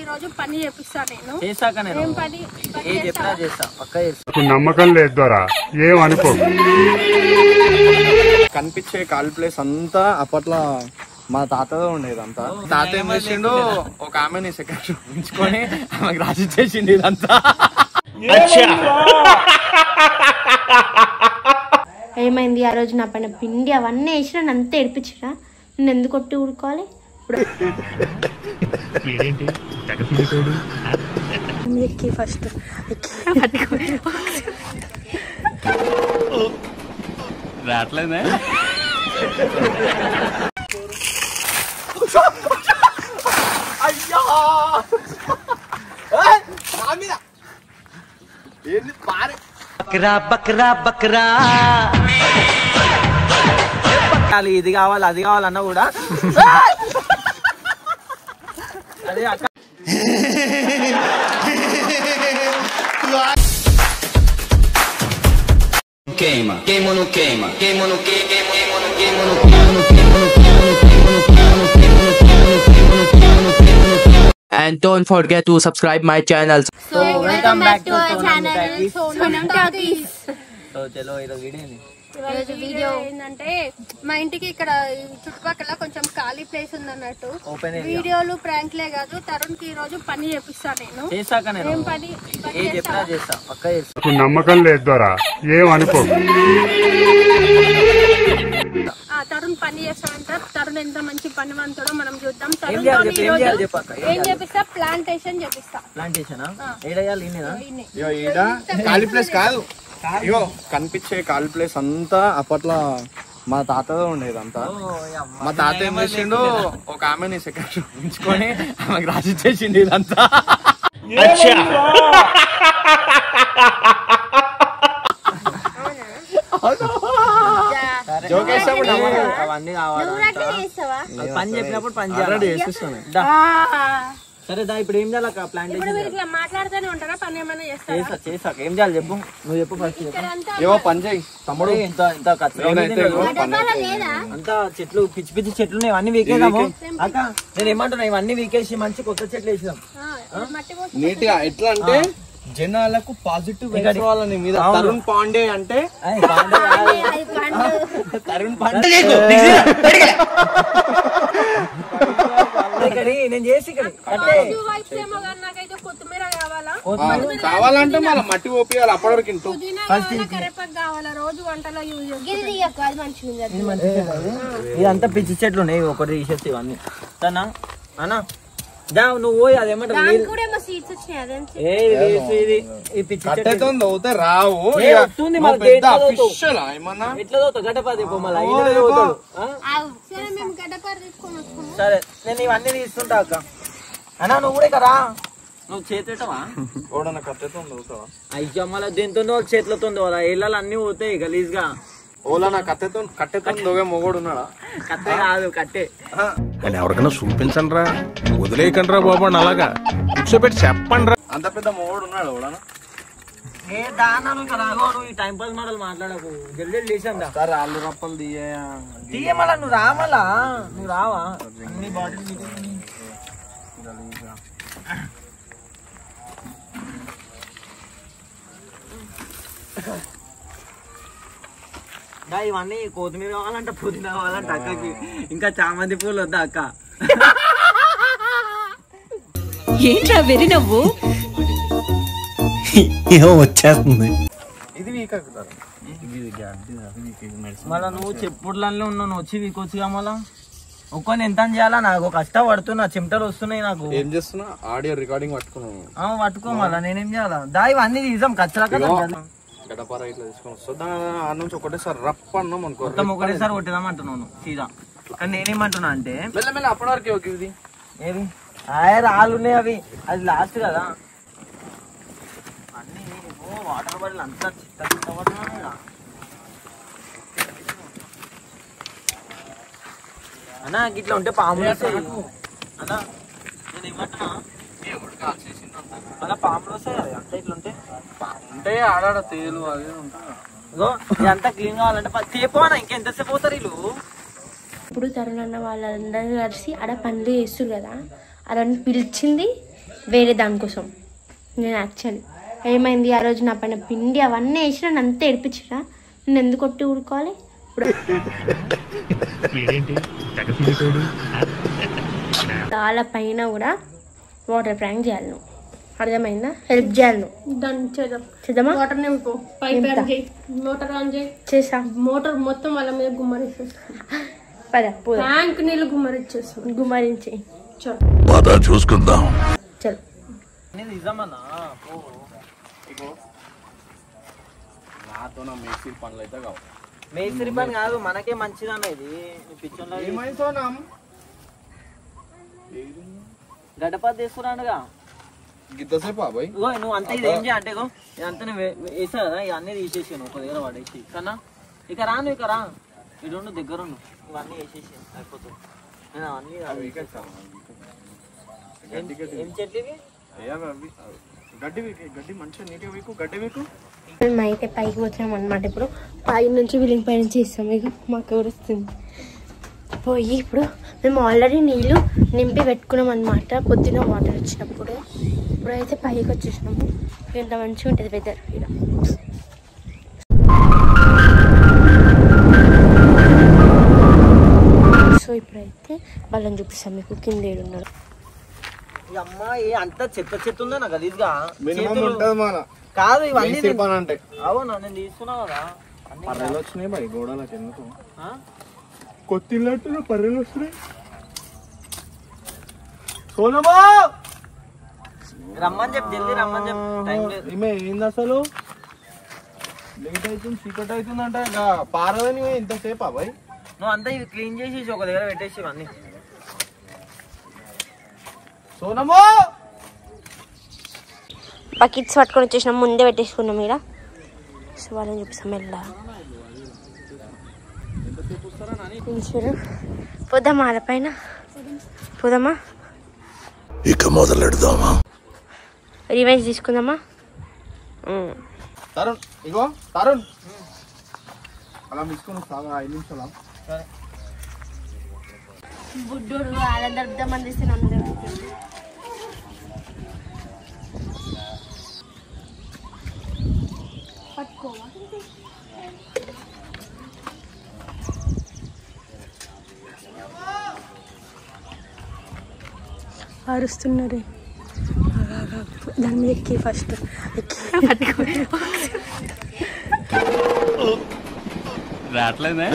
రోజు పని చేపిస్తా నేను. చేసాక నేను ఏం పని చెప్పినా చేస్తా పక్క చేస్తా. నమ్మకం లేదు ద్వారా ఏమనుకో. కనిపించే కాల్ ప్లేస్ అంతా అప్పట్లో మా తాతతో ఉండేది అంతా. తాత ఏం చేసిండు, ఒక ఆమెని సెకండ్ ఉంచుకొని ఆమెకు రాసి చేసిండు ఇదంతా. ఏమైంది ఆ రోజు నా పైన పిండి అవన్నీ వేసి నన్ను అంతా ఏడిపించరా? నేను ఎందుకు కొట్టి ఊరుకోవాలి? ఎక్కి ఫస్ట్ రావట్లేదే. అయ్యో ఏంది పారే బక్రా బక్రా బక్రా ఇది కావాలి అది కావాలన్నా కూడా అదే అక్క. Queima, queima no queima, queima no queima, queima no queima no and don't forget to subscribe my channel. So welcome back to our channel Sonam Talkies. So చలో ఈరోజు వీడియో ఏంటంటే మా ఇంటికి ఇక్కడ చుట్టుపక్కల కొంచెం ఖాళీ ప్లేస్ ఉంది అన్నట్టు. వీడియోలు ప్రాంక్లే కాదు, తరుణ్ కి ఈ రోజు పని చేపిస్తా నేను. చేసాక నేను ఏం పని చెప్పినా చేస్తా పక్క చేస్తా. నమ్మకం లేదు ద్వారా ఏమనుకో. తరుణ్ పని చేస్తాడంట. తరుణ్ ఎంత మంచి పనివంతుడో మనం చూద్దాం. తరుణ్ ఏం చేపిస్తా? ప్లాంటేషన్ చేపిస్తా. ప్లాంటేషన్ ఏడయాలి ఖాళీ ప్లేస్ కాదు, ఇగో కనిపించే ఖాళీ ప్లేస్ అంతా అప్పట్లో మా తాతతో ఉండేది అంతా. మా తాత ఏం చేసిండు, ఒక ఆమెని సెకండ్ ఉంచుకొని ఆమెకు రాసి చేసిండు ఇదంతా. అవన్నీ కావాలి. పని చెప్పినప్పుడు పని చేసేస్తాను. సరే దా ఇప్పుడు ఏం చేయాలి? ప్లాంటేషన్ మాట్లాడుతూనే ఉంటారా? పని ఏమైనా చేస్తా? చేసాక ఏం చేయాలి చెప్పు, నువ్వు చెప్పు ఫస్ట్. ఏవో పని చేయి తమ్ముడు. ఎంత అంతా చెట్లు పిచ్చి పిచ్చి చెట్లు ఇవన్నీ వీకేదాము అక్క. నేను ఏమంటున్నా, ఇవన్నీ వీకేసి మంచి కొత్త చెట్లు వేసినాం నీట్ గా. ఎట్లా అంటే జనాలకు పాజిటివ్ వాళ్ళని మీద. తరుణ్ పాండే అంటే తరుణ్ పాండే నేను చేసి కావాలంటే మళ్ళీ మట్టి ఓపియాలి అప్పటివరకు. రోజు వంటలో ఇదంతా పిచ్చి చెట్లు ఉన్నాయి, ఒకటి తీసేస్తే ఇవన్నీ సన్నా అన్నా. నువ్వు అదేమంటావు రావు ఎట్లా గడ్డపాది. సరే నేను ఇవన్నీ తీసుకుంటా అక్క. అన్నా నువ్వు కూడా ఇక్కడ నువ్వు చేతివా కట్టెతో అవుతావా? అయ్యో మళ్ళీ దీంతో చేతులతో ఇళ్ళలు అన్ని పోతాయి గలీజ్ గా. ఓలా నా కట్టెతో దొంగ మొగోడు ఉన్నాడా? కట్టే కాదు కట్టే. కానీ ఎవరికైనా చూపించండి రా, వదిలేయకండి రా బాబు. అలాగా కూర్చోబెట్టి చెప్పండి రా. అంత పెద్ద మొగోడు ఉన్నాడు ఓడనా? ఏ దానాలు ఇంకా రాగోడు, ఈ టైం పాస్ మాటలు మాట్లాడకు. జల్దీ లేచాం సార్ ఆళ్ళు రప్పలు తీయ మళ్ళా. నువ్వు రా మళ్ళా, నువ్వు రావా? అన్ని బాటిల్ ఇవన్నీ కొత్తిమీర కావాలంట, పుదీనా కావాలంట అక్కకి. ఇంకా చామంతి పూలు వద్దా అక్క? ఏంట్రా వెరి నవ్వు? ఏమో వచ్చేస్తుంది. ఇది వీక్ మళ్ళా నువ్వు చెప్పుడులన్నీ ఉన్నావు, నువ్వు వచ్చి వీకొచ్చిగా మళ్ళా ఒక్కని ఎంత చేయాలా? నాకు కష్టపడుతున్నా, చెమటలు వస్తున్నాయి నాకు. ఏం చేస్తున్నా? ఆడియో రికార్డింగ్ పట్టుకున్నాను. పట్టుకో మళ్ళా నేనేం చేయాలా? దా ఇవన్నీ తీసాం కచ్చరా కదా. గడపార ఇట్లా తీసుకొని వస్తా నుంచి ఒకటేసారి రప్ప అన్నాం అనుకో, మొత్తం ఒకటేసారి కొట్టేదాం అంటున్నాను సీదా. కానీ నేనేమంటున్నా అంటే మెల్ల అప్పటి వరకు ఇది ఏది రాళ్ళు ఉన్నాయి అవి, అది లాస్ట్ కదా. అన్ని వాటర్ బాటిల్ అంతా చిత్త పడుతున్నా అన్నా. ఇట్లా ఉంటే పాములు వస్తాయి అన్నా. నేను ఏమంటున్నా, అలా పాములు వస్తాయి కదా అంతా. ఇట్లా ఉంటే ఆడాడ తేలు అది ఉంటుంది. ఇదంతా క్లీన్ కావాలంటే తేపోనా ఇంకెంతసేపు పోతారు వీళ్ళు? ఇప్పుడు తరుణ్ అన్న వాళ్ళందరూ కలిసి ఆడ పనులు చేస్తారు కదా, అలా పిలిచింది వేరే దానికోసం. నేను యాక్చువల్లీ ఏమైంది ఆ రోజు నా పైన పిండి అవన్నీ వేసి నన్ను అంతా ఏడిపించిరా. నేను ఎందుకు కొట్టి ఊరుకోవాలి? ఇప్పుడు చాలా పైన కూడా వాటర్ ప్రాంక్ చేయాలి నువ్వు, అర్థమైందా? హెల్ప్ చేయాలి నువ్వు. దాన్ని చేద్దామా? వాటర్ నింపు, పైప్ ఆన్ చేయి, మోటార్ ఆన్ చేయి. చేసా. మోటార్ మొత్తం వాళ్ళ మీద గుమ్మరిచ్చేస్తాం. ట్యాంక్ నీళ్ళు గుమ్మరిచ్చేస్తాం. గుమ్మరించి చూసుకుందాం. చలో నాతో నా మేస్త్రి పనులు అయితే కావు. మేస్త్రి పని కాదు, మనకే మంచిదన్న ఇది. గడప తీసుకురానుగా గిద్దసేపు బాబాయ్. నువ్వు అంతా ఇది ఏం చేయ అంటే ఇదంతా వేసా కదా, ఇవన్నీ తీసేసాను ఒక దగ్గర పడేసి. కన్నా ఇక రాను, ఇక రా, ఇటు దగ్గర ఇవన్నీ వేసేసి అయిపోతుంది. నేను అవన్నీ ఏం చెట్లు ఇవి? గడ్డి మంచిగా నీట్గా వీకు, గడ్డి వీకు. మేము అయితే పైకి వచ్చినాం అనమాట. ఇప్పుడు పై నుంచి వీళ్ళకి పై నుంచి ఇస్తాం. ఇక మాకు ఎవరు వస్తుంది పోయి. ఇప్పుడు మేము ఆల్రెడీ నీళ్ళు నింపి పెట్టుకున్నాం అనమాట పొద్దున వాటర్ వచ్చినప్పుడు. ఇప్పుడైతే పైకి వచ్చేసినాము. ఎంత మంచిగా ఉంటుంది వెదర్ ఇక్కడ. సో ఇప్పుడైతే వాళ్ళని చూపిస్తాం మీకు కింద ఏడున్నారు. అమ్మాయి అంతా చెత్త ఉందా నాకు గలీజ్గా కాదు ఇవన్నీ అంటే. అవునా, నేను తీసుకున్నా కదా. పర్రెలు వచ్చినాయి బాయ్ గోడలకు, ఎందుకు కొత్తిల్లు పర్రెలు వస్తున్నాయి. సోనమా రమ్మని చెప్పి, జల్దీ రమ్మని చెప్పి. టైం లేదు. ఈమె ఏంది అసలు? లేట్ అవుతుంది, చీకట్ అవుతుందంట. పారదని ఇంతసేపు బాయ్. నువ్వు అంతా ఇవి క్లీన్ చేసి ఒక దగ్గర పెట్టేసి ఇవన్నీ. సోనమో బకెట్స్ పట్టుకొని వచ్చేసినాం, ముందే పెట్టేసుకున్నాం ఇక్కడ. సో వాళ్ళని చూపిస్తాం మెల్ల. పోదామా వాళ్ళ పైన? పోదామా? ఇక మొదలెడదామా? రివైజ్ తీసుకుందామా? తరుణ్, ఇగో తరుణ్ అలా తీసుకుని 5 నిమిషాలు. బుడ్డోడు అలా దర్దామని తీస్తున్నాను. పట్టుకోవా? అరుస్తున్నారు. దాని మీద ఎక్కి ఫస్ట్ రావట్లేదే.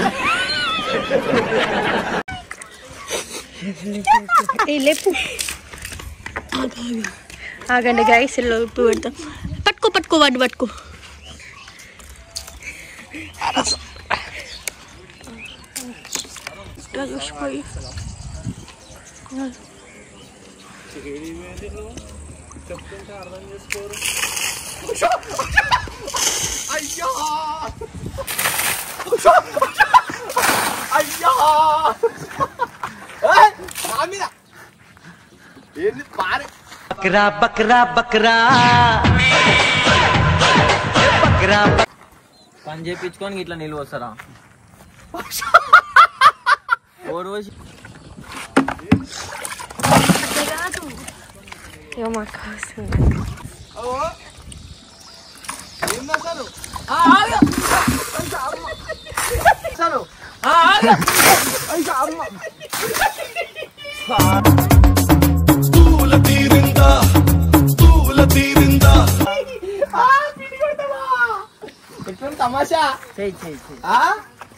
లేపు ఆగండి గైస్, ఉప్పు పెడతాం. పట్టుకో వాడు పట్టుకో. చూసిపోయి అర్థం చేసుకోరు. అయ్యా అయ్యా ఏంది పారే. బక్రా బక్రా బక్రా బక్రా పని చేయించుకొని ఇట్లా నీళ్ళు వస్తారా? తమాషా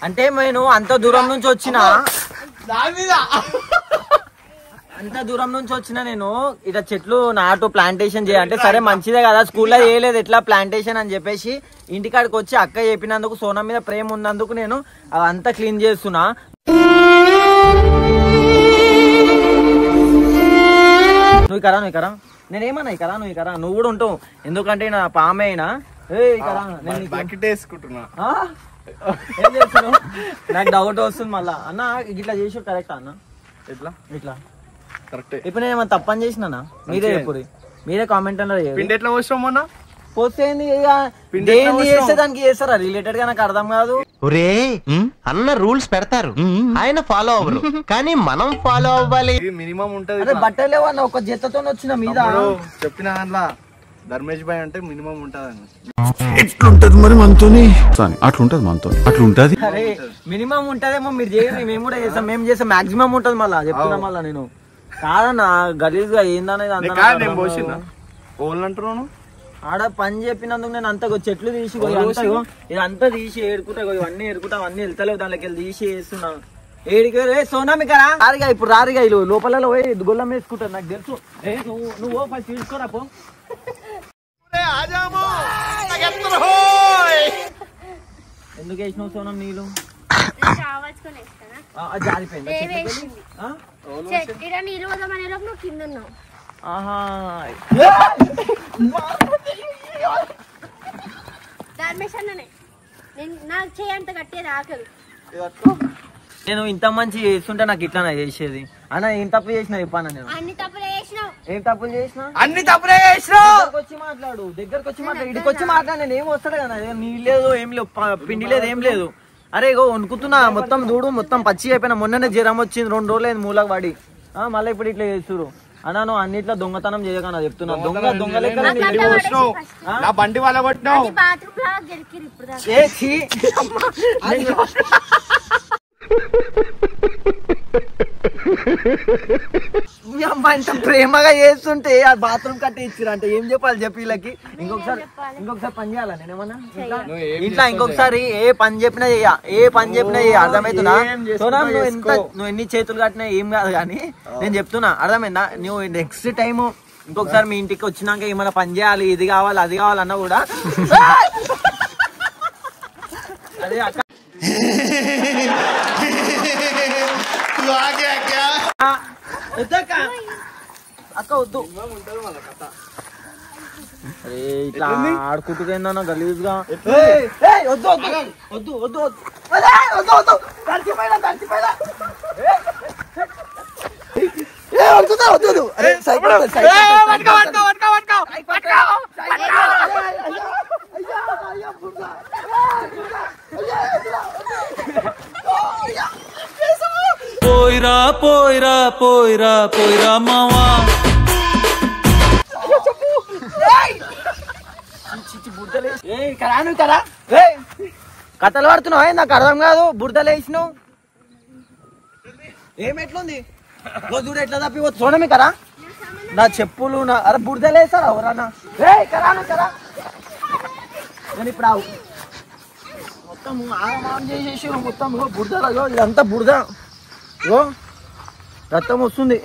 అంటే నేను అంత దూరం నుంచి వచ్చిన, నేను ఇట్లా చెట్లు నాటు ప్లాంటేషన్ చేయాలంటే సరే మంచిదే కదా, స్కూల్లో చేయలేదు ఎట్లా ప్లాంటేషన్ అని చెప్పేసి ఇంటికాడికి వచ్చి అక్క చెప్పినందుకు సోనం మీద ప్రేమ ఉన్నందుకు నేను అంతా క్లీన్ చేస్తున్నా. నువ్వు కరా నేనేమన్నా ఇకరా నువ్వు ఇకరా, నువ్వు కూడా ఉంటావు ఎందుకంటే నా పామే అయినా. ఏం చేస్తున్నావు? నాకు డౌట్ వస్తుంది మళ్ళా. అన్న ఇట్లా చేసి కరెక్ట్ అన్న? ఎట్లా ఇట్లా కరెక్ట్. ఇప్పుడు నేను ఏమన్నా తప్పని చేసినా? మీరే ఎప్పుడు మీరే కామెంట్ పిండి ఎట్లా పోస్తాం మొన్న పోస్తే చేస్తే దానికి చేస్తారా రిలేటెడ్ గా? నాకు అర్థం కాదు. ఒరే అన్న రూల్స్ పెడతారు, ఆయన ఫాలో అవ్వరు, కానీ మనం ఫాలో అవ్వాలి. మినిమం ఉంటది. అరే బట్టలు అన్న ఒక జతతో వచ్చిన మీద చెప్పిన దాంట్లో ధర్మేష్ భాయ్ అంటే మినిమం ఉంటది. ఎట్లుంటది మరి మనతోని? అట్లుంటది మనతో, అట్లుంటది. అరే మినిమం ఉంటదేమో, మీరు చేయండి, మేము కూడా చేస్తాం. మేము చేస్తాం మాక్సిమం ఉంటది. మళ్ళా చెప్తున్నా మళ్ళా నేను కాదన్నా గలీజ్ గా ఏందనేది అంటున్నాను. ఆడ పని చెప్పినందుకు నేను అంత చెట్లు తీసి ఇదంతా తీసి ఏడుకుంటా, ఇవన్నీ ఏడుకుంటా, అవన్నీ వెళ్తలేవు, దాంట్లోకి వెళ్ళి తీసి వేస్తున్నా. ఏడికి సోనామి కదా రారిగా, ఇప్పుడు రారిగా ఇల్లు లోపల పోయి గొల్లం వేసుకుంటారు, నాకు తెలుసు. నువ్వు ఫస్ట్ తీసుకోరా పో. ఎందుకు వేసినావు సోనం నీళ్ళు? జారిపోయింది. నేను ఇంత మంచి చేస్తుంటే నాకు ఇట్లా చేసేది అన్న. ఏం తప్పు చేసినా చెప్పాను నేను. ఏం తప్పులు చేసినా? అన్ని తప్పులే చేసినా. వచ్చి మాట్లాడు, దగ్గరకు వచ్చి మాట్లాడు, ఇడికి వచ్చి మాట్లాడు. నేను ఏం వస్తాడు కదా, నీళ్ళు లేదు, ఏం లేదు, పిండి లేదు, ఏం లేదు. అరే ఇగో వణుకుతున్నా మొత్తం, దూడు మొత్తం పచ్చి అయిపోయినా. మొన్ననే జ్వరం వచ్చింది, 2 రోజులు అయింది మూలకు పడి. మళ్ళీ ఇప్పుడు ఇట్లా చేస్తురు అన్నా. నువ్వు అన్నిట్లో దొంగతనం చేయకన్నా చెప్తున్నా. దొంగ లెక్క నా బండి వాళ్ళ కొట్టినావు. మీ అమ్మ ఇంత ప్రేమగా చేస్తుంటే ఆ బాత్రూమ్ కట్టి ఇచ్చిరు అంటే ఏం చెప్పాలి చెప్పి వీళ్ళకి. ఇంకొకసారి పని చేయాలా నేనేమన్నా ఇంట్లో? ఇంకొకసారి ఏ పని చెప్పినా చెయ్య, ఏ పని చెప్పినా చెయ్య, అర్థమవుతున్నా? నువ్వు ఎన్ని చేతులు కట్టినా ఏం కాదు, కానీ నేను చెప్తున్నా అర్థమైందా? నువ్వు నెక్స్ట్ టైం ఇంకొకసారి మీ ఇంటికి వచ్చినాక ఏమైనా పని చేయాలి, ఇది కావాలి అది కావాలన్నా కూడా అదే అక్క అక్క వద్దు. అరే ఇట్లా ఆడుకుంటుందేందన్నా గలీజ్ గా. వద్దు వద్దు వద్దు వద్దు పోయిరా పోయిరా పోయిరా పోయిరా మావా. కథలు పడుతున్నావు, నాకు అర్థం కాదు. బురదలు వేసినావు ఏమెట్లుంది చూడు, ఎట్లా తప్పి చూడమే కదా నా చెప్పులు. అరే బురదలు వేస్తారా ఎవరన్నా? కరా నేను ఇప్పుడు ఆవు మొత్తం ఆన్ చేసేసి మొత్తం బురద, ఇదంతా బురద, రక్తం వస్తుంది.